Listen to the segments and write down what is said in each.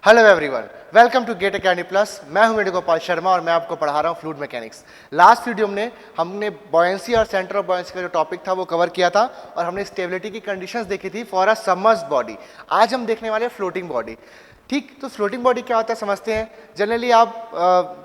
Hello everyone, welcome to GATE academy plus. मैं हूं वेणुगोपाल शर्मा और मैं आपको पढ़ा रहा हूं फ्लूइड मैकेनिक्स। लास्ट वीडियो में हमने बॉयंसी और सेंटर ऑफ बॉयंसी का जो टॉपिक था वो कवर किया था और हमने स्टेबिलिटी की कंडीशंस देखी थी फॉर अ सबमर्ज्ड बॉडी। आज हम देखने वाले फ्लोटिंग बॉडी। ठीक, तो फ्लोटिंग बॉडी क्या होता है समझते हैं। जनरली आप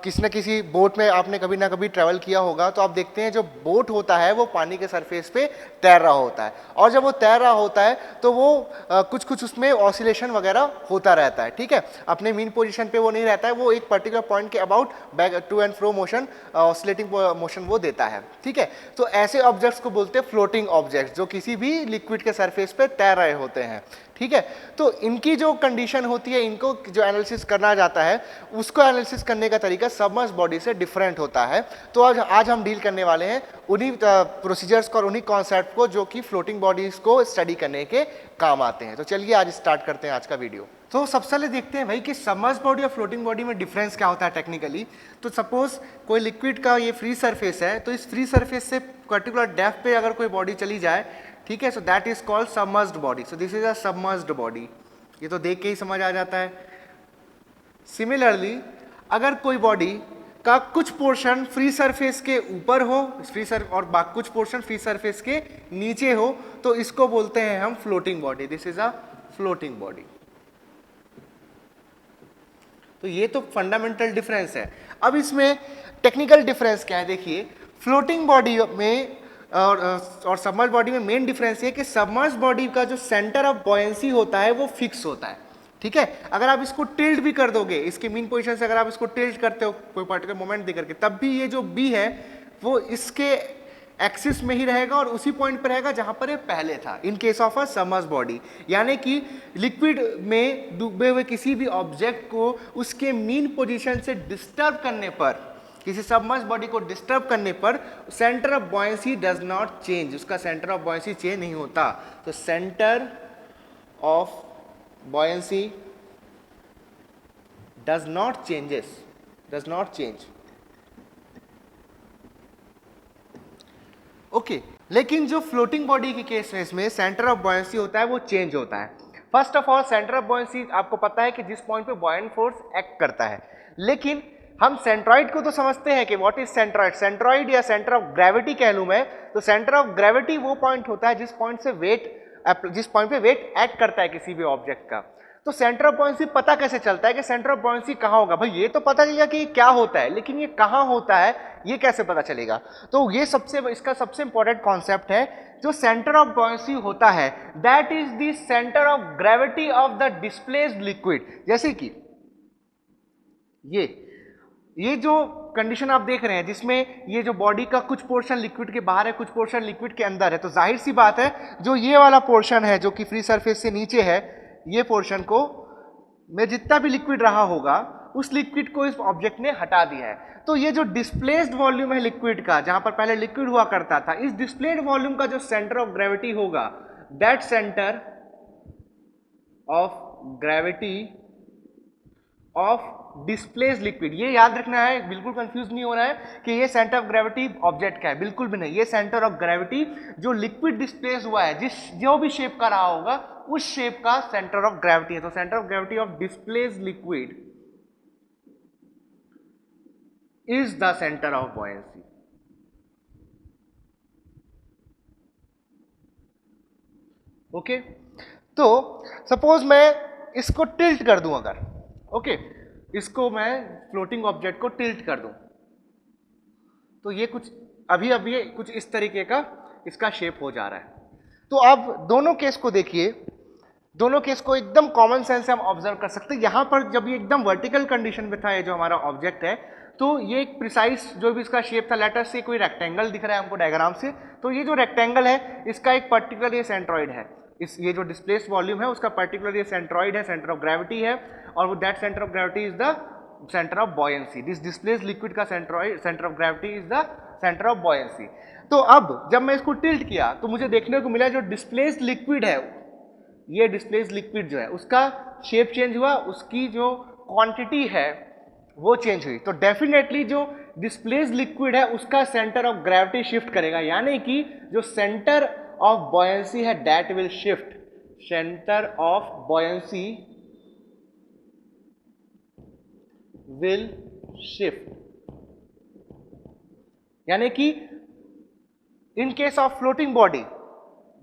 किसी न किसी बोट में आपने कभी ना कभी ट्रैवल किया होगा, तो आप देखते हैं जो बोट होता है वो पानी के सरफेस पे तैर रहा होता है, और जब वो तैर रहा होता है तो वो कुछ कुछ उसमें ऑसिलेशन वगैरह होता रहता है। ठीक है, अपने मीन पोजीशन पे वो नहीं रहता है, वो एक पर्टिकुलर पॉइंट के about back to and fro motion, oscillating motion वो देता है। ठीक है, तो ऐसे ऑब्जेक्ट्स को बोलते हैं फ्लोटिंग ऑब्जेक्ट्स, जो किसी भी लिक्विड के सरफेस पे तैर रहे होते हैं। ठीक है, तो इनकी जो कंडीशन होती है, इनको जो एनालिसिस करना जाता है, उसको एनालिसिस करने का तरीका सबमर्ज्ड बॉडी से डिफरेंट होता है। तो आज हम डील करने वाले हैं उन्हीं प्रोसीजर्स को और उन्हीं कॉन्सेप्ट को जो कि फ्लोटिंग बॉडीज को स्टडी करने के काम आते हैं। तो चलिए आज स्टार्ट करते हैं आज का वीडियो। तो सबसे पहले देखते हैं भाई कि सबमर्ज्ड बॉडी और फ्लोटिंग बॉडी में डिफरेंस क्या होता है टेक्निकली। तो सपोज कोई लिक्विड का ये फ्री सरफेस है, तो इस फ्री सरफेस से पर्टिकुलर डेप्थ पे अगर कोई बॉडी चली जाए, ठीक है, so that is called submerged body. So this is a submerged body. ये तो देख के ही समझ आ जाता है। सिमिलरली अगर कोई बॉडी का कुछ पोर्शन फ्री सरफेस के ऊपर हो, और कुछ पोर्शन फ्री सरफेस के नीचे हो, तो इसको बोलते हैं हम floating body. This is a floating body. तो ये तो फंडामेंटल डिफरेंस है। अब इसमें टेक्निकल डिफरेंस क्या है, देखिए। फ्लोटिंग बॉडी में और सबमर्ज्ड बॉडी में मेन डिफरेंस ये कि सबमर्ज्ड बॉडी का जो सेंटर ऑफ बॉयंसी होता है वो फिक्स होता है। ठीक है, अगर आप इसको टिल्ट भी कर दोगे, इसके मीन पोजीशन से अगर आप इसको टिल्ट करते हो कोई पर्टिकुलर मोमेंट देकर के, तब भी ये जो बी है वो इसके एक्सिस में ही रहेगा और उसी पॉइंट पर रहेगा जहां पर ये पहले था, in case of a submerged body. यानी कि लिक्विड में डूबे हुए किसी भी ऑब्जेक्ट को उसके मीन पोजीशन से डिस्टर्ब करने पर, किसी सबमर्ज्ड बॉडी को डिस्टर्ब करने पर, centre of buoyancy does not change, उसका सेंटर ऑफ बॉयंसी चेंज नहीं होता। तो centre of buoyancy does not change. Okay, लेकिन जो फ्लोटिंग बॉडी के केस में सेंटर ऑफ बॉयंसी होता है वो चेंज होता है। First of all, centre of buoyancy आपको पता है कि जिस पॉइंट पे बॉयंट फोर्स एक्ट करता है, लेकिन हम सेंट्रॉइड को तो समझते हैं कि व्हाट इज सेंट्रॉइड। सेंट्रॉइड या सेंटर ऑफ ग्रेविटी कह लूं मैं, तो सेंटर ऑफ ग्रेविटी वो पॉइंट होता है जिस पॉइंट पे वेट एक्ट करता है किसी भी ऑब्जेक्ट का। तो सेंटर ऑफ बॉयंसी पता कैसे चलता है कि सेंटर ऑफ बॉयंसी कहां होगा? भाई ये तो पता चलेगा कि क्या होता है, लेकिन ये कहां होता है ये कैसे पता चलेगा? तो ये इसका सबसे इंपॉर्टेंट कॉन्सेप्ट है। जो सेंटर ऑफ बॉयंसी होता है that is the centre of gravity of the displaced liquid. जैसे कि ये जो कंडीशन आप देख रहे हैं, जिसमें ये जो बॉडी का कुछ पोर्शन लिक्विड के बाहर है, कुछ पोर्शन लिक्विड के अंदर है, तो जाहिर सी बात है जो ये वाला पोर्शन है जो कि फ्री सरफेस से नीचे है, ये पोर्शन को में जितना भी लिक्विड रहा होगा उस लिक्विड को इस ऑब्जेक्ट ने हटा दिया है। तो ये जो डिस्प्लेस्ड वॉल्यूम है लिक्विड का, जहां पर पहले लिक्विड हुआ करता था, इस डिस्प्लेस्ड वॉल्यूम का जो सेंटर ऑफ ग्रेविटी होगा, that centre of gravity of displaced liquid, ये याद रखना है, बिल्कुल कंफ्यूज नहीं होना है कि ये सेंटर ऑफ ग्रेविटी ऑब्जेक्ट का है, बिल्कुल भी नहीं। ये सेंटर ऑफ ग्रेविटी जो लिक्विड डिस्प्लेस हुआ है, जो भी शेप का रहा होगा, उस शेप का सेंटर ऑफ ग्रेविटी है। तो centre of gravity of displaced liquid is the centre of buoyancy. Okay, तो सपोज मैं इसको टिल्ट कर दूं, अगर ओके, इसको मैं फ्लोटिंग ऑब्जेक्ट को टिल्ट कर दूं, तो ये कुछ अभी कुछ इस तरीके का इसका शेप हो जा रहा है। तो अब दोनों केस को देखिए, दोनों केस को एकदम कॉमन सेंस से हम ऑब्जर्व कर सकते हैं। यहां पर जब ये एकदम वर्टिकल कंडीशन में था, ये जो हमारा ऑब्जेक्ट है, तो ये एक प्रिसाइज जो भी इसका शेप था, लेटर से कोई रेक्टेंगल दिख रहा है हमको डायग्राम से, तो ये जो रेक्टेंगल है इसका एक पर्टिकुलर ये सेंट्रॉइड है, ये जो डिस्प्लेस्ड वॉल्यूम है उसका पर्टिकुलर ये सेंट्रॉइड है, सेंटर ऑफ ग्रेविटी है, और वो that centre of gravity is the centre of buoyancy. This displaced liquid का centre of gravity is the centre of buoyancy. तो अब जब मैं इसको टिल्ट किया तो मुझे देखने को मिला जो डिस्प्लेस्ड लिक्विड है, ये डिस्प्लेस्ड लिक्विड जो है उसका शेप चेंज हुआ, उसकी जो क्वांटिटी है वो चेंज हुई। तो डेफिनेटली जो डिस्प्लेस्ड लिक्विड है उसका सेंटर ऑफ ग्रेविटी शिफ्ट करेगा, यानी कि जो सेंटर ऑफ बॉयंसी है that will shift. Centre of buoyancy will shift, यानी कि in case of floating body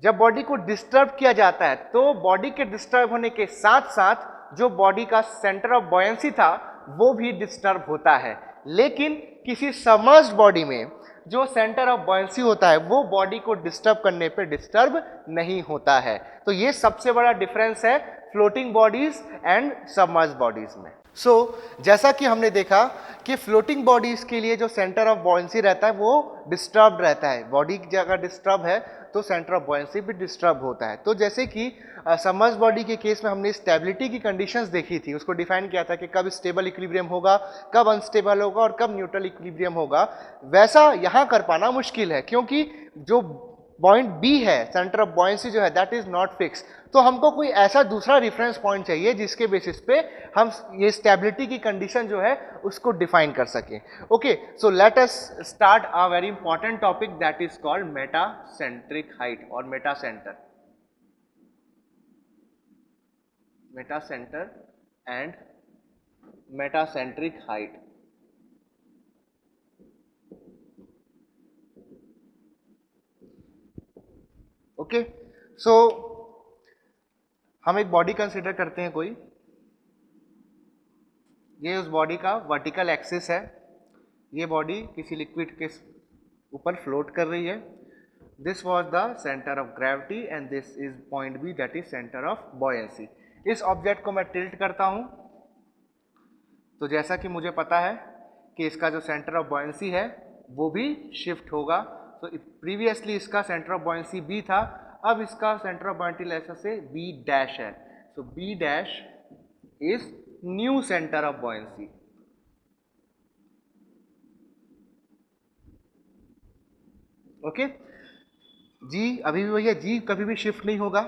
जब बॉडी को डिस्टर्ब किया जाता है तो बॉडी के डिस्टर्ब होने के साथ साथ जो बॉडी का सेंटर ऑफ बॉयंसी था वो भी डिस्टर्ब होता है, लेकिन किसी सबमर्ज्ड बॉडी में जो सेंटर ऑफ बॉयंसी होता है वो बॉडी को डिस्टर्ब करने पे डिस्टर्ब नहीं होता है। तो ये सबसे बड़ा डिफरेंस है floating bodies and submerged bodies में। जैसा कि हमने देखा कि फ्लोटिंग बॉडीज के लिए जो सेंटर ऑफ बॉयंसी रहता है वो डिस्टर्ब रहता है, बॉडी की जगह डिस्टर्ब है तो सेंटर ऑफ बॉयंसी भी डिस्टर्ब होता है। तो जैसे कि सबमर्ज्ड बॉडी के केस में हमने स्टेबिलिटी की कंडीशंस देखी थी, उसको डिफाइन किया था कि कब स्टेबल इक्विलिब्रियम होगा, कब अनस्टेबल होगा और कब न्यूट्रल इक्विलिब्रियम होगा। वैसा यहाँ कर पाना मुश्किल है क्योंकि जो पॉइंट बी है सेंटर ऑफ बॉयंसी जो है दैट इज नॉट फिक्स। तो हमको कोई ऐसा दूसरा रेफरेंस पॉइंट चाहिए जिसके बेसिस पे हम ये स्टेबिलिटी की कंडीशन जो है उसको डिफाइन कर सकें। Okay, so let us start a very important topic that is called metacentric height और मेटासेंटर एंड मेटासेंट्रिक हाइट। ओके, सो हम एक बॉडी कंसिडर करते हैं कोई, ये उस बॉडी का वर्टिकल एक्सिस है, ये बॉडी किसी लिक्विड के ऊपर फ्लोट कर रही है। This was the centre of gravity and this is point B that is centre of buoyancy. इस ऑब्जेक्ट को मैं टिल्ट करता हूं तो जैसा कि मुझे पता है कि इसका जो सेंटर ऑफ बॉयंसी है वो भी शिफ्ट होगा। तो प्रीवियसली इसका सेंटर ऑफ बॉयंसी बी था, अब इसका सेंटर ऑफ बॉयंसी ऐसा से बी डैश है। So B dash is new centre of buoyancy. Okay, जी अभी भी वही है, जी कभी भी शिफ्ट नहीं होगा।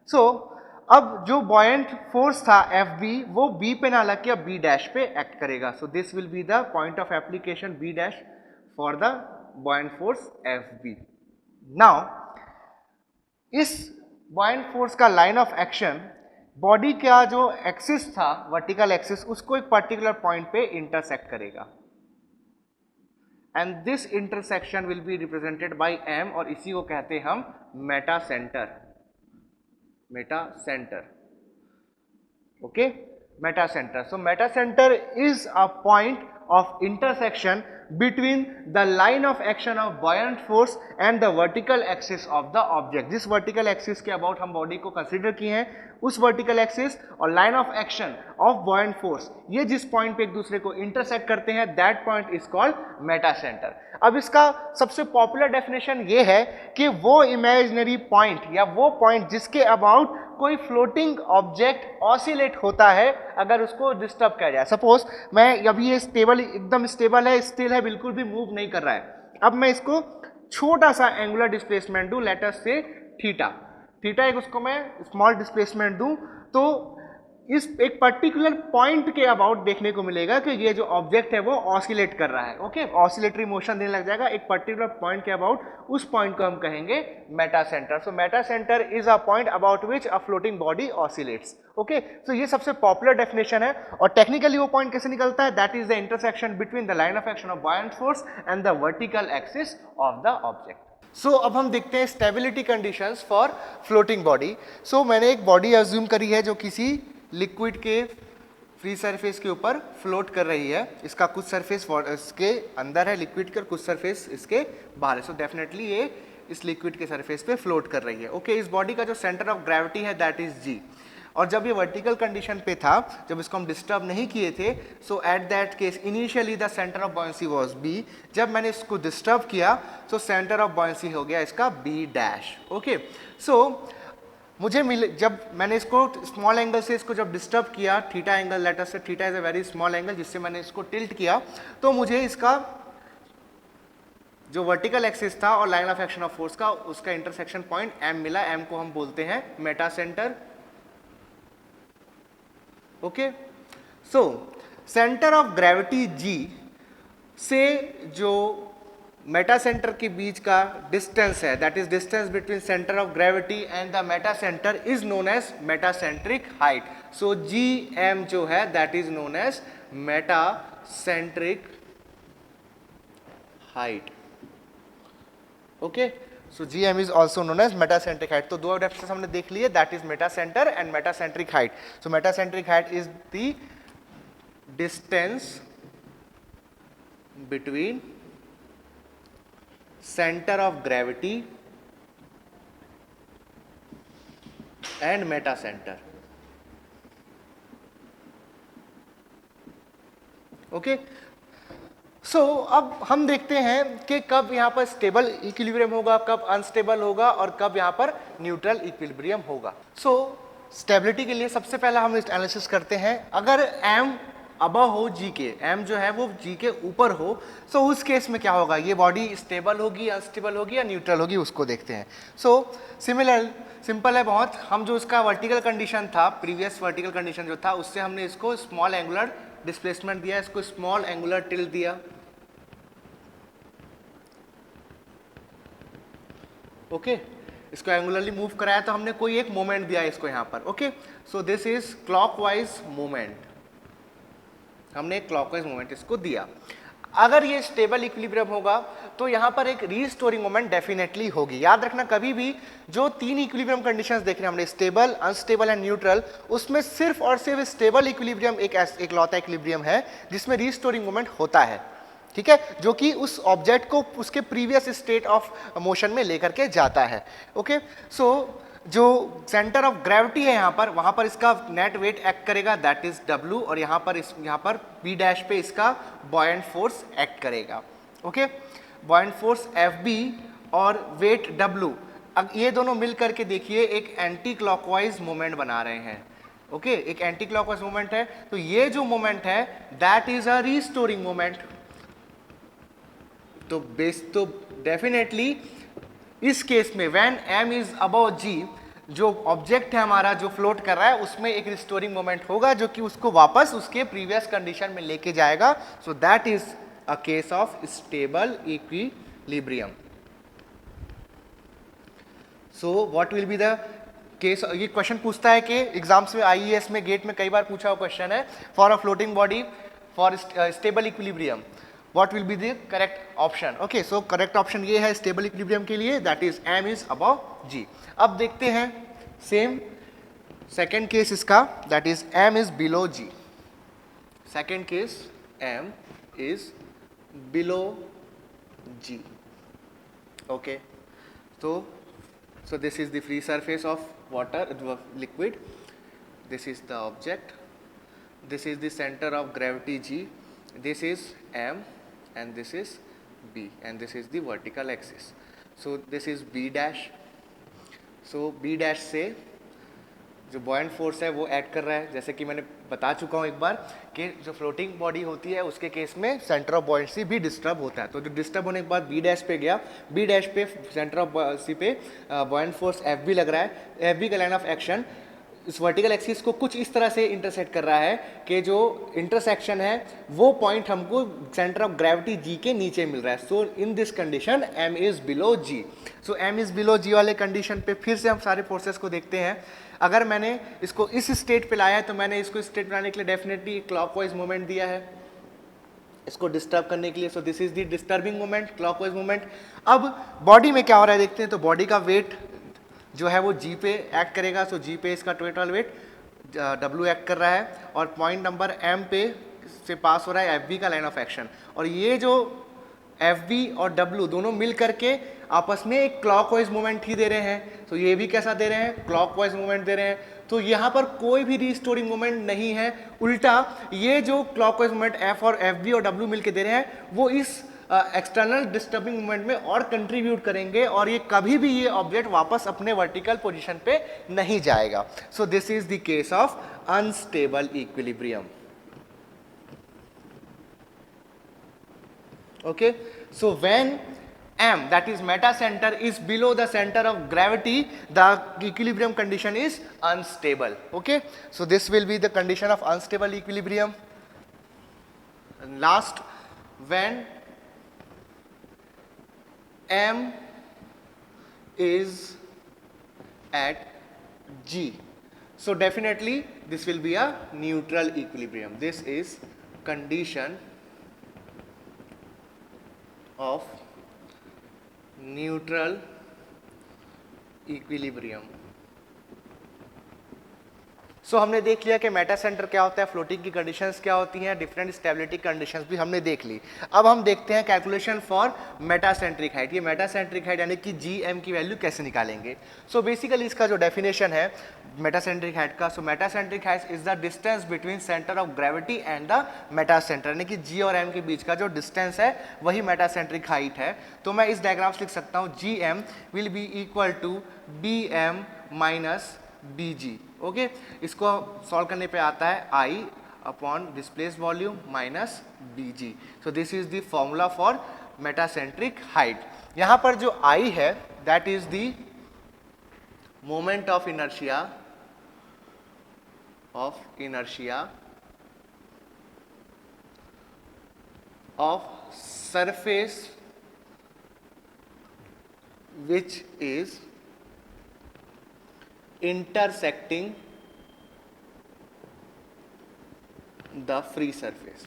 सो अब जो बॉयंट फोर्स था एफ बी वो बी पे ना लग के अब बी डैश पे एक्ट करेगा। So this will be the point of application B dash for the buoyant force Fb. Now, इस buoyant force का लाइन ऑफ एक्शन बॉडी का जो एक्सिस था वर्टिकल एक्सिस उसको एक पर्टिकुलर पॉइंट पे इंटरसेक्ट करेगा and this intersection will be represented by m और इसी को कहते हैं हम meta centre. Okay, meta centre. So meta centre is a point of intersection between the line of action of buoyant force and the vertical axis of the object। जिस vertical axis के about हम body को consider किए हैं उस vertical axis और line of action of buoyant force ये जिस पॉइंट पे एक दूसरे को इंटरसेक्ट करते हैं that point is called Meta centre. अब इसका सबसे पॉपुलर डेफिनेशन ये है कि वो इमेजिनरी पॉइंट या वो पॉइंट जिसके अबाउट कोई फ्लोटिंग ऑब्जेक्ट ऑसिलेट होता है अगर उसको डिस्टर्ब किया जाए। सपोज मैं अभी ये स्टेबल एकदम स्टेबल है, स्टिल है, बिल्कुल भी मूव नहीं कर रहा है। अब मैं इसको छोटा सा एंगुलर डिस्प्लेसमेंट दूं, लेट अस से थीटा एक उसको मैं स्मॉल डिस्प्लेसमेंट दूं तो इस एक पर्टिकुलर पॉइंट के अबाउट देखने को मिलेगा कि ये जो ऑब्जेक्ट है वो ऑसिलेट कर रहा है। ओके, ऑसिलेटरी मोशन देने लग जाएगा एक पर्टिकुलर पॉइंट के अबाउट, उस पॉइंट को हम कहेंगे meta centre. So meta centre is a point about which a floating body oscillates. Okay, so ये सबसे पॉपुलर डेफिनेशन है और टेक्निकली वो पॉइंट कैसे निकलता है, that is the intersection between the line of action of buoyant force and the vertical axis of the object. So अब हम देखते हैं stability conditions for floating body. So मैंने एक बॉडी अज्यूम करी है जो किसी लिक्विड के फ्री सरफेस के ऊपर फ्लोट कर रही है। इसका कुछ सरफेस इसके अंदर है लिक्विड के और कुछ सरफेस इसके बाहर है। सो डेफिनेटली ये इस लिक्विड के सरफेस पे फ्लोट कर रही है। ओके, इस बॉडी का जो सेंटर ऑफ ग्रेविटी है दैट इज जी। और जब ये वर्टिकल कंडीशन पे था, जब इसको हम डिस्टर्ब नहीं किए थे, so at that case initially the centre of buoyancy was B. जब मैंने इसको डिस्टर्ब किया तो सेंटर ऑफ बॉयंसी हो गया इसका बी डैश। ओके, सो मुझे मिले जब मैंने इसको स्मॉल एंगल से इसको जब डिस्टर्ब किया, थीटा एंगल, लेट अस से theta is a very small angle, जिससे मैंने इसको टिल्ट किया तो मुझे इसका जो वर्टिकल एक्सिस था और line of action of force का उसका इंटरसेक्शन पॉइंट एम मिला। एम को हम बोलते हैं meta centre. Okay, so centre of gravity G से जो मेटा सेंटर के बीच का डिस्टेंस है that is distance between centre of gravity and the meta centre is known as metacentric height. So G M जो है that is known as metacentric height. Okay, so GM is also known as metacentric height. तो दो definition हमने देख लिए, that is metacenter and metacentric height. So metacentric height is the distance between center of gravity and metacenter. Okay, so अब हम देखते हैं कि कब यहाँ पर स्टेबल इक्विलिब्रियम होगा, कब अनस्टेबल होगा और कब यहाँ पर न्यूट्रल इक्विलिब्रियम होगा. सो स्टेबिलिटी के लिए सबसे पहला हम एनालिसिस करते हैं. अगर m अबव हो g के, m जो है वो g के ऊपर हो, तो उस केस में क्या होगा, ये बॉडी स्टेबल होगी, अनस्टेबल होगी या न्यूट्रल होगी, उसको देखते हैं. सो सिंपल है बहुत. हम जो इसका वर्टिकल कंडीशन था, प्रीवियस वर्टिकल कंडीशन जो था, उससे हमने इसको स्मॉल एंगुलर डिस्प्लेसमेंट दिया, इसको स्मॉल एंगुलर टिल्ट दिया. ओके, इसको एंगुलरली मूव कराया तो हमने कोई एक मोमेंट दिया इसको यहाँ पर. Okay, so this is clockwise moment, हमने एक क्लॉकवाइज मोमेंट इसको दिया. अगर ये स्टेबल इक्विलिब्रियम होगा तो यहाँ पर एक रीस्टोरिंग मोमेंट डेफिनेटली होगी. याद रखना, कभी भी जो तीन इक्विलिब्रियम कंडीशंस देख रहे हैं हमने, स्टेबल, अनस्टेबल एंड न्यूट्रल, उसमें सिर्फ और सिर्फ स्टेबल इक्विलिब्रियम एक लौता इक्विलिब्रियम है जिसमें रीस्टोरिंग मोमेंट होता है. ठीक है, जो कि उस ऑब्जेक्ट को उसके प्रीवियस स्टेट ऑफ मोशन में लेकर के जाता है. ओके, सो जो सेंटर ऑफ ग्रेविटी है यहाँ पर, वहां पर इसका नेट वेट एक्ट करेगा, दैट इज W, और यहाँ पर P डैश पे इसका बॉयंट फोर्स एक्ट करेगा. ओके, बॉयंट फोर्स FB और वेट W, अब ये दोनों मिल करके देखिए एक एंटी क्लॉकवाइज मोमेंट बना रहे हैं. ओके, एक एंटी क्लॉकवाइज मोमेंट है, तो ये जो मोमेंट है that is a restoring moment. तो डेफिनेटली इस केस में when m is above g, जो ऑब्जेक्ट है हमारा जो फ्लोट कर रहा है, उसमें एक रिस्टोरिंग मोमेंट होगा जो कि उसको वापस उसके प्रीवियस कंडीशन में लेके जाएगा. So that is a case of stable equilibrium. So what will be the case. ये क्वेश्चन पूछता है कि एग्जाम्स में, IES में, गेट में कई बार पूछा हुआ क्वेश्चन है, for a floating body for stable equilibrium what will be the correct option. Okay, so correct option ये है stable equilibrium के लिए, that is m is above g. अब देखते हैं सेम सेकेंड केस इसका, that is m is below g. Second case m is below g. Okay, so this is the free surface of water, liquid. This is the object. This is the center of gravity g. This is m. And this is B, and this is the vertical axis. So this is B dash. So B dash से जो buoyant force है वो add कर रहा है. जैसे कि मैंने बता चुका हूँ एक बार कि जो फ्लोटिंग बॉडी होती है उसके केस में सेंटर ऑफ बॉयंसी भी डिस्टर्ब होता है. तो जो डिस्टर्ब होने के बाद B डैश पे गया, B डैश पे सेंटर ऑफ बॉयंसी पे buoyant force FB लग रहा है. FB का लाइन ऑफ एक्शन इस वर्टिकल एक्सिस को कुछ इस तरह से इंटरसेक्ट कर रहा है कि जो इंटरसेक्शन है वो पॉइंट हमको सेंटर ऑफ ग्रेविटी G के नीचे मिल रहा है. So in this condition m is below G. So m is below G वाले कंडीशन पे फिर से हम सारे फोर्सेस को देखते हैं. अगर मैंने इसको इस स्टेट पे लाया है तो मैंने इसको स्टेट बनाने के लिए डेफिनेटली क्लॉकवाइज मोमेंट दिया है इसको डिस्टर्ब करने के लिए. सो this is the disturbing moment, clockwise moment. अब बॉडी में क्या हो रहा है देखते हैं. तो बॉडी का वेट जो है वो G पे एक्ट करेगा. सो G पे इसका टोटल वेट W एक्ट कर रहा है और पॉइंट नंबर M पे से पास हो रहा है FB का लाइन ऑफ एक्शन. और ये जो FB और W दोनों मिल करके आपस में एक क्लॉकवाइज मोमेंट ही दे रहे हैं. तो ये भी कैसा दे रहे हैं, क्लॉकवाइज मोमेंट दे रहे हैं. तो यहाँ पर कोई भी रीस्टोरिंग मोमेंट नहीं है, उल्टा ये जो क्लॉकवाइज मोमेंट F और FB और W मिलके दे रहे हैं वो इस एक्सटर्नल डिस्टर्बिंग मूवमेंट में और कंट्रीब्यूट करेंगे और ये कभी भी ये ऑब्जेक्ट वापस अपने वर्टिकल पोजीशन पे नहीं जाएगा. सो this is the case of unstable equilibrium. Okay, so when m, that is meta center, is below the center of gravity, the equilibrium condition is unstable. Okay, so this will be the condition of unstable equilibrium. And last, when m is at g, so definitely this will be a neutral equilibrium. This is condition of neutral equilibrium. सो हमने देख लिया कि Meta centre क्या होता है, floating की conditions क्या होती हैं, डिफरेंट स्टेबिलिटी कंडीशंस भी हमने देख ली. अब हम देखते हैं कैलकुलेशन फॉर मेटासेंट्रिक हाइट. ये मेटासेंट्रिक हाइट यानी कि जीएम की वैल्यू कैसे निकालेंगे. सो बेसिकली इसका जो डेफिनेशन है मेटासेंट्रिक हाइट का, so metacentric height is the distance between centre of gravity and the metacentre, यानी कि जी और एम के बीच का जो डिस्टेंस है वही मेटासेंट्रिक हाइट है. तो मैं इस डायग्राम से लिख सकता हूँ G M will be equal to B M minus B G. Okay, इसको सॉल्व करने पे आता है I upon displace volume minus B G. So this is the formula for metacentric height. यहां पर जो आई है that is the moment of inertia of surface which is intersecting the free surface,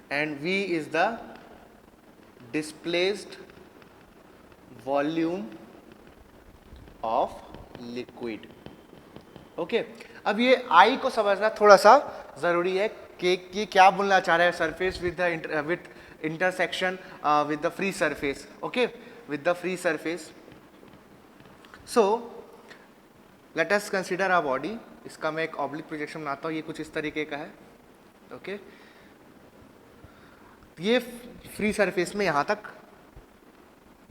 and V is the displaced volume of liquid. Okay, अब ये I को समझना थोड़ा सा जरूरी है कि क्या बोलना चाह रहा है surface with intersection with the free surface. Okay, with the free surface. So let us consider our body. इसका मैं एक ऑब्लिक प्रोजेक्शन बनाता हूँ. ये कुछ इस तरीके का है. ओके, ये फ्री सरफेस में यहाँ तक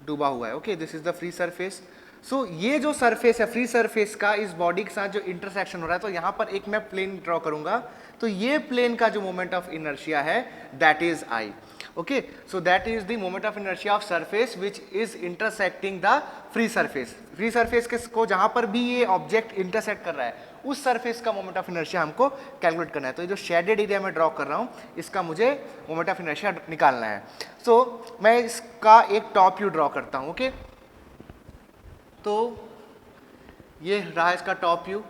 डूबा हुआ है. Okay, this is the free surface. So ये जो सरफेस है फ्री सरफेस का इस बॉडी के साथ जो इंटरसेक्शन हो रहा है, तो यहाँ पर एक मैं प्लेन ड्रॉ करूंगा. तो ये प्लेन का जो मोमेंट ऑफ इनर्शिया है that is I. Okay, so that is the moment of inertia of surface which is intersecting the free surface. Free surface को जहां पर भी ये ऑब्जेक्ट इंटरसेक्ट कर रहा है उस सरफेस का मोमेंट ऑफ इनर्शिया हमको कैलकुलेट करना है. तो ये जो शेडेड एरिया में ड्रॉ कर रहा हूं इसका मुझे मोमेंट ऑफ इनर्शिया निकालना है. सो मैं इसका एक टॉप व्यू ड्रॉ करता हूं. ओके, तो ये रहा इसका टॉप व्यू.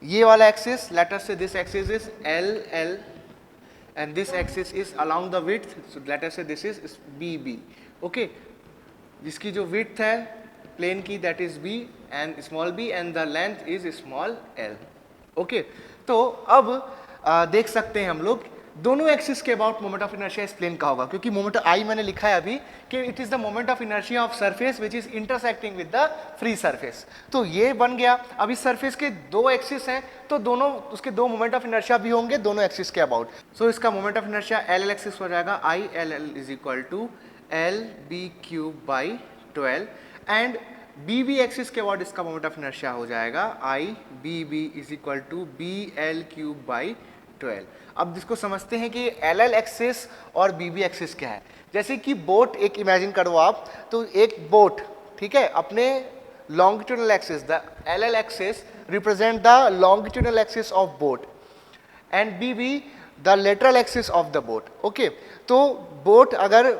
ये वाला एक्सिस, लेट अस से this axis is L L and this axis is along the width, so let us say this is BB. okay, जिसकी जो width है plane की that is B and small b and the length is small l. okay, तो अब देख सकते हैं हम लोग दोनों एक्सिस के अबाउट मोमेंट ऑफ इनर्शिया इस प्लेन का होगा, क्योंकि मोमेंट आई मैंने लिखा है अभी कि it is the moment of inertia of surface which is intersecting with the free surface. तो ये बन गया. अब इस सरफेस के दो एक्सिस हैं तो दोनों उसके दो मोमेंट ऑफ इनर्शिया भी होंगे दोनों एक्सिस के अबाउट. सो इसका moment of inertia L L axis हो जाएगा I L L is equal to L B cube by 12 and B B axis के अबाउट इसका मोमेंट ऑफ इनर्शिया हो जाएगा I B B is equal to B L cube by 12. अब जिसको समझते हैं कि एल एल एक्सिस और बी बी एक्सिस क्या है. जैसे कि बोट एक इमेजिन करो आप, तो एक बोट ठीक है अपने longitudinal axis the L L axis represent the longitudinal axis of boat and B B the lateral axis of the boat. Okay, तो बोट अगर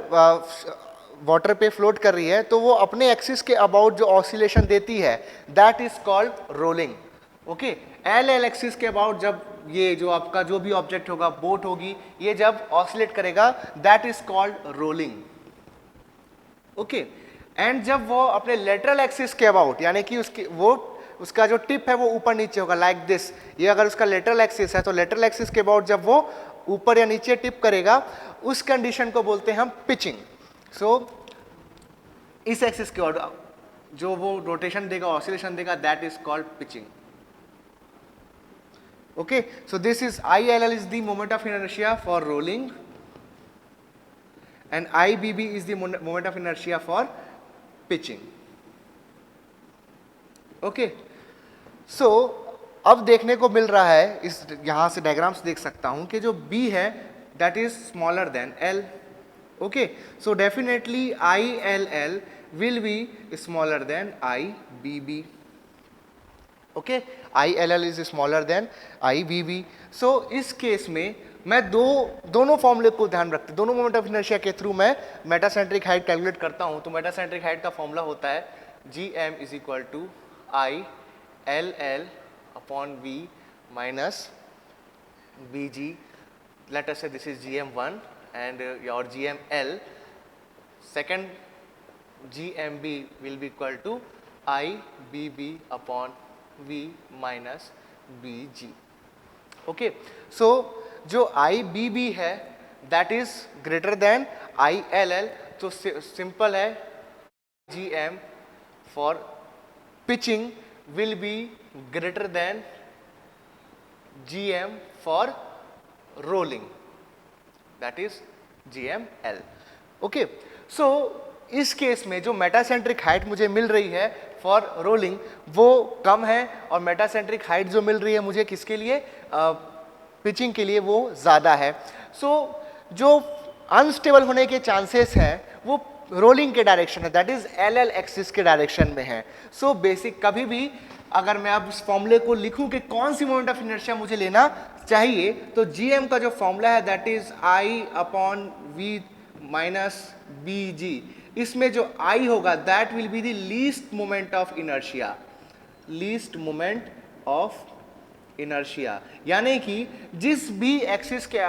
वाटर पे फ्लोट कर रही है तो वो अपने एक्सिस के अबाउट जो ऑसिलेशन देती है that is called rolling. Okay, L L axis के अबाउट जब ये जो आपका जो भी ऑब्जेक्ट होगा बोट होगी ये जब ऑसिलेट करेगा that is called rolling. Okay, and जब वो अपने लेटरल एक्सिस के अबाउट यानी कि उसका जो टिप है वो ऊपर नीचे होगा लाइक दिस. ये अगर उसका लेटरल एक्सिस है तो लेटरल एक्सिस के अबाउट जब वो ऊपर या नीचे टिप करेगा उस कंडीशन को बोलते हैं हम पिचिंग. सो इस एक्सिस के अबाउट जो वो रोटेशन देगा ऑसिलेशन देगा that is called pitching. Okay, so this is ILL is the moment of inertia for rolling and IBB is the moment of inertia for pitching. Okay, so अब देखने को मिल रहा है इस यहाँ से डायग्राम से देख सकता हूँ कि जो B है that is smaller than L. Okay, so definitely ILL will be smaller than IBB. Okay, I L L is smaller than I B B. So इस केस में मैं दोनों फॉर्मूले को ध्यान रखते दोनों मोमेंट ऑफ इनर्शिया के थ्रू मैं मेटासेंट्रिक हाइट कैलकुलेट करता हूं. तो मेटासेंट्रिक हाइट का फॉर्मूला होता है G M is equal to I L L upon V minus Bg, let us say this is GM1 and your GML, second GMB will be equal to IBB upon V minus Bg. Okay, so जो IBB है that is greater than ILL, तो simple है GM for pitching will be greater than GM for rolling, that is GML. Okay, so इस case में जो metacentric height मुझे मिल रही है फॉर रोलिंग वो कम है, और मेटासेंट्रिक हाइट जो मिल रही है मुझे किसके लिए, पिचिंग के लिए, वो ज़्यादा है. सो जो अनस्टेबल होने के चांसेस हैं वो रोलिंग के डायरेक्शन है, दैट इज LL एक्सिस के डायरेक्शन में है. सो बेसिक कभी भी अगर मैं अब इस फॉर्मूले को लिखूं कि कौन सी मोमेंट ऑफ इनर्शिया मुझे लेना चाहिए, तो GM का जो फॉर्मूला है that is I upon V minus BG. इसमें जो I होगा that will be the least moment of inertia, least moment of inertia, यानी कि जिस भी एक्सिस के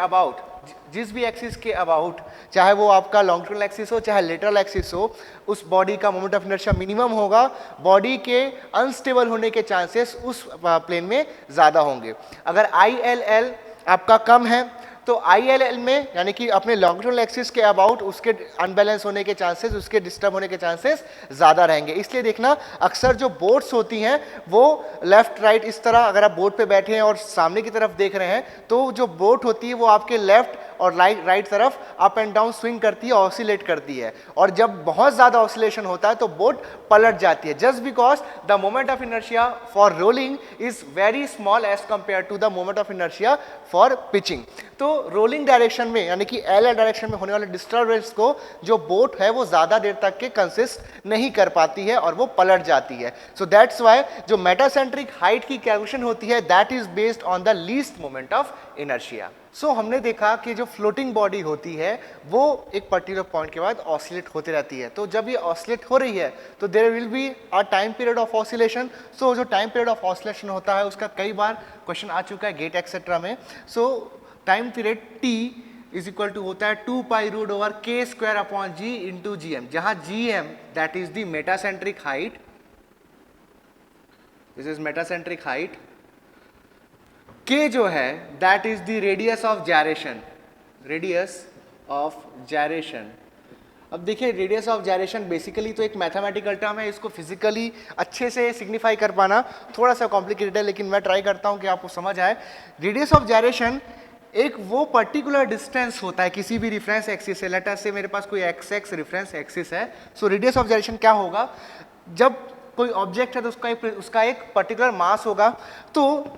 अबाउट, चाहे वो आपका लॉन्गिट्यूडनल एक्सिस हो चाहे लेटरल एक्सिस हो, उस बॉडी का मोमेंट ऑफ इनर्शिया मिनिमम होगा, बॉडी के अनस्टेबल होने के चांसेस उस प्लेन में ज़्यादा होंगे. अगर ILL आपका कम है तो ILL में यानी कि अपने लॉन्गिट्यूडनल एक्सिस के अबाउट उसके अनबैलेंस होने के चांसेस, उसके डिस्टर्ब होने के चांसेस ज़्यादा रहेंगे. इसलिए देखना अक्सर जो बोट्स होती हैं वो लेफ्ट राइट इस तरह, अगर आप बोट पे बैठे हैं और सामने की तरफ देख रहे हैं तो जो बोट होती है वो आपके लेफ्ट और राइट तरफ अप एंड डाउन स्विंग करती है, ऑसिलेट करती है, और जब बहुत ज़्यादा ऑसिलेशन होता है तो बोट पलट जाती है, just because the moment of inertia for rolling is very small as compare to the moment of inertia for pitching. तो रोलिंग डायरेक्शन में यानी कि LL डायरेक्शन में होने वाले डिस्टर्बेंस को जो बोट है वो ज़्यादा देर तक के कंसिस्ट नहीं कर पाती है और वो पलट जाती है. सो दैट्स वाई जो मेटासेंट्रिक हाइट की कैलकुलेशन होती है that is based on the least moment of inertia. So हमने देखा कि जो फ्लोटिंग बॉडी होती है वो एक पर्टिकुलर पॉइंट के बाद ऑसिलेट होती रहती है. तो जब ये ऑसिलेट हो रही है तो there will be a time period of oscillation. So जो टाइम पीरियड ऑफ ऑसिलेशन होता है उसका कई बार क्वेश्चन आ चुका है गेट एक्सेट्रा में. So time period T is equal to होता है 2 pi root over K square upon G into GM, जहां GM that is the metacentric height, this is metacentric height, K जो है that is the radius of gyration, radius of gyration. अब देखिए radius of gyration basically तो एक mathematical term है, इसको physically अच्छे से सिग्निफाई कर पाना थोड़ा सा कॉम्प्लिकेटेड है, लेकिन मैं ट्राई करता हूं कि आपको समझ आए. रेडियस ऑफ जायरेशन एक वो पर्टिकुलर डिस्टेंस होता है किसी भी रेफरेंस एक्सिस से, लेट अस से मेरे पास कोई एक्स रेफरेंस एक्सिस है. सो रेडियस ऑफ जायरेशन क्या होगा, जब कोई ऑब्जेक्ट है तो उसका एक पर्टिकुलर मास होगा. तो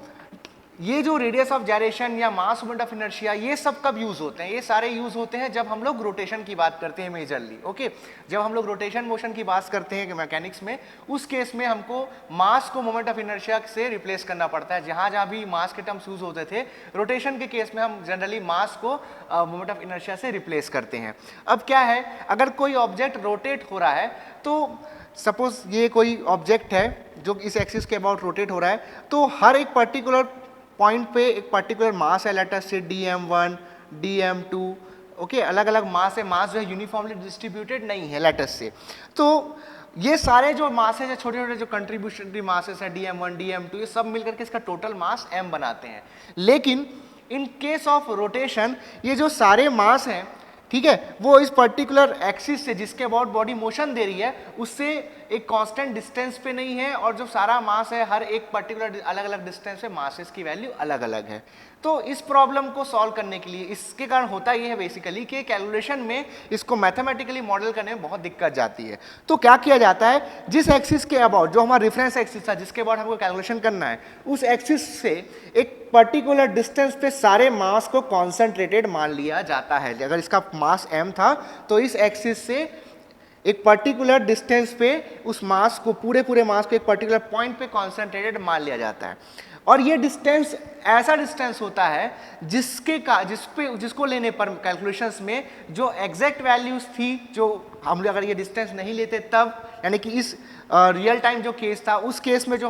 ये जो रेडियस ऑफ जायरेशन या मास मोमेंट ऑफ इनर्शिया ये सब कब यूज होते हैं, ये सारे यूज होते हैं जब हम लोग रोटेशन की बात करते हैं मेजरली. ओके, जब हम लोग रोटेशन मोशन की बात करते हैं मैकेनिक्स में, उस केस में हमको मास को मोमेंट ऑफ इनर्शिया से रिप्लेस करना पड़ता है. जहां जहां भी मास के टर्म्स यूज होते थे, रोटेशन के केस में हम जनरली मास को मोमेंट ऑफ इनर्शिया से रिप्लेस करते हैं. अब क्या है, अगर कोई ऑब्जेक्ट रोटेट हो रहा है तो सपोज ये कोई ऑब्जेक्ट है जो इस एक्सिस के अबाउट रोटेट हो रहा है, तो हर एक पर्टिकुलर पॉइंट पे एक पर्टिकुलर मास है, लेट अस से DM1, DM2, ओके, अलग अलग मास है. मास जो है यूनिफॉर्मली डिस्ट्रीब्यूटेड नहीं है लेट अस से. तो ये सारे जो मास है, छोटे छोटे जो कंट्रीब्यूशनरी मासेस है DM1, DM2, ये सब मिलकर के इसका टोटल मास M बनाते हैं. लेकिन इन केस ऑफ रोटेशन ये जो सारे मास हैं, ठीक है, वो इस पर्टिकुलर एक्सिस से जिसके अबाउट बॉडी मोशन दे रही है उससे एक कांस्टेंट डिस्टेंस पे नहीं है, और जो सारा मास है हर एक पर्टिकुलर अलग अलग डिस्टेंस पे मासेस की वैल्यू अलग अलग है. तो इस प्रॉब्लम को सॉल्व करने के लिए, इसके कारण होता ये है बेसिकली कि कैलकुलेशन में इसको मैथमेटिकली मॉडल करने में बहुत दिक्कत जाती है. तो क्या किया जाता है, जिस एक्सिस के अबाउट, जो हमारा रेफरेंस एक्सिस था जिसके अबाउट हमको कैलकुलेशन करना है, उस एक्सिस से एक पर्टिकुलर डिस्टेंस पे सारे मास को कॉन्सेंट्रेटेड मान लिया जाता है. अगर इसका मास M था तो इस एक्सिस से एक पर्टिकुलर डिस्टेंस पे उस मास को, पूरे मास को एक पर्टिकुलर पॉइंट पे कॉन्सेंट्रेटेड मान लिया जाता है. और ये डिस्टेंस ऐसा डिस्टेंस होता है जिसको लेने पर कैलकुलेशंस में जो एग्जैक्ट वैल्यूज थी, जो हम लोग अगर ये डिस्टेंस नहीं लेते तब यानी कि इस रियल टाइम जो केस था उस केस में जो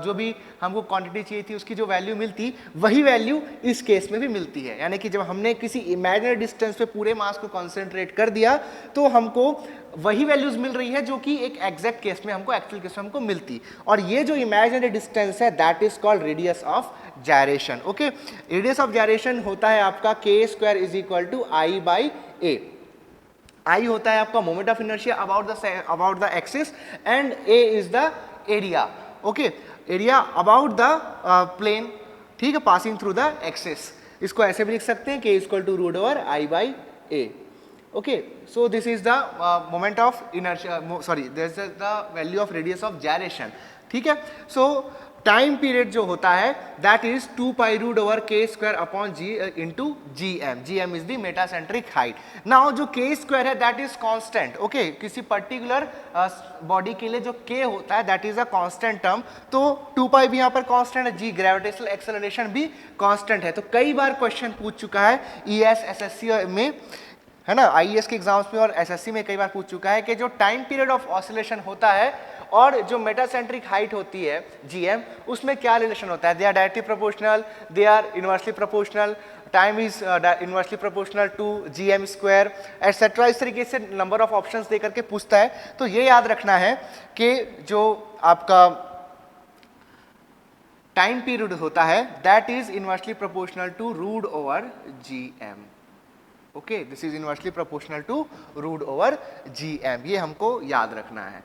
जो भी हमको क्वांटिटी चाहिए थी उसकी जो वैल्यू मिलती वही वैल्यू इस केस में भी मिलती है। यानी कि जब हमने किसी इमेजिनरी डिस्टेंस पे पूरे मास को कॉन्सेंट्रेट कर दिया तो हमको वही वैल्यूज मिल रही है जो कि एक एग्जैक्ट केस में हमको एक्चुअल केस में हमको मिलती। और ये जो इमेजिनरी डिस्टेंस है that is called radius of gyration. Okay, radius of gyration होता है आपका k square is equal to I by A. I होता है आपका moment of inertia about the axis and A is the area. Okay, area about the plane, ठीक है, passing through the axis. इसको ऐसे भी लिख सकते हैं k equal to root over I by A. Okay, so this is the moment of inertia, sorry, this is the value of radius of gyration, ठीक है। so टाइम पीरियड जो होता है that is 2 pi root over k square upon g into gm। gm is the metacentric height. Now जो k square है that is constant. Okay, किसी particular body के लिए जो k होता है that is a constant term, तो 2 pi भी यहाँ पर कांस्टेंट है, g ग्रेविटेशनल एक्सेलरेशन भी कांस्टेंट है। तो कई बार क्वेश्चन पूछ चुका है ES SSC में, है ना, IES के एग्जाम्स में और SSC में कई बार पूछ चुका है कि जो टाइम पीरियड ऑफ ऑसिलेशन होता है और जो मेटासेंट्रिक हाइट होती है GM, उसमें क्या रिलेशन होता है। They are directly proportional, they are inversely proportional, time is inversely proportional to GM square etcetera. इस तरीके से नंबर ऑफ ऑप्शंस दे करके पूछता है। तो ये याद रखना है कि जो आपका टाइम पीरियड होता है that is inversely proportional to root over GM। Okay, this is inversely proportional to root over GM, ये हमको याद रखना है।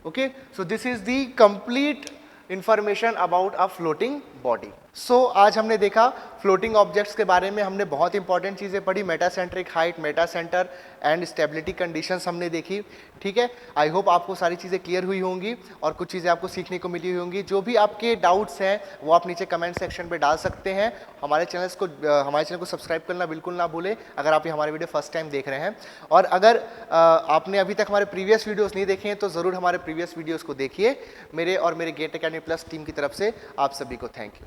Okay, so this is the complete information about a floating body. So आज हमने देखा फ्लोटिंग ऑब्जेक्ट्स के बारे में, हमने बहुत इंपॉर्टेंट चीज़ें पढ़ी, metacentric height, Meta centre and stability conditions हमने देखी, ठीक है। आई होप आपको सारी चीज़ें क्लियर हुई होंगी और कुछ चीज़ें आपको सीखने को मिली होंगी। जो भी आपके डाउट्स हैं वो आप नीचे कमेंट सेक्शन पे डाल सकते हैं। हमारे चैनल को सब्सक्राइब करना बिल्कुल ना भूलें अगर आप ये हमारे वीडियो फर्स्ट टाइम देख रहे हैं। और अगर आपने अभी तक हमारे प्रीवियस वीडियोज़ नहीं देखे हैं तो ज़रूर हमारे प्रीवियस वीडियोज़ को देखिए। मेरे और मेरे गेट अकेडमी प्लस टीम की तरफ से आप सभी को थैंक यू।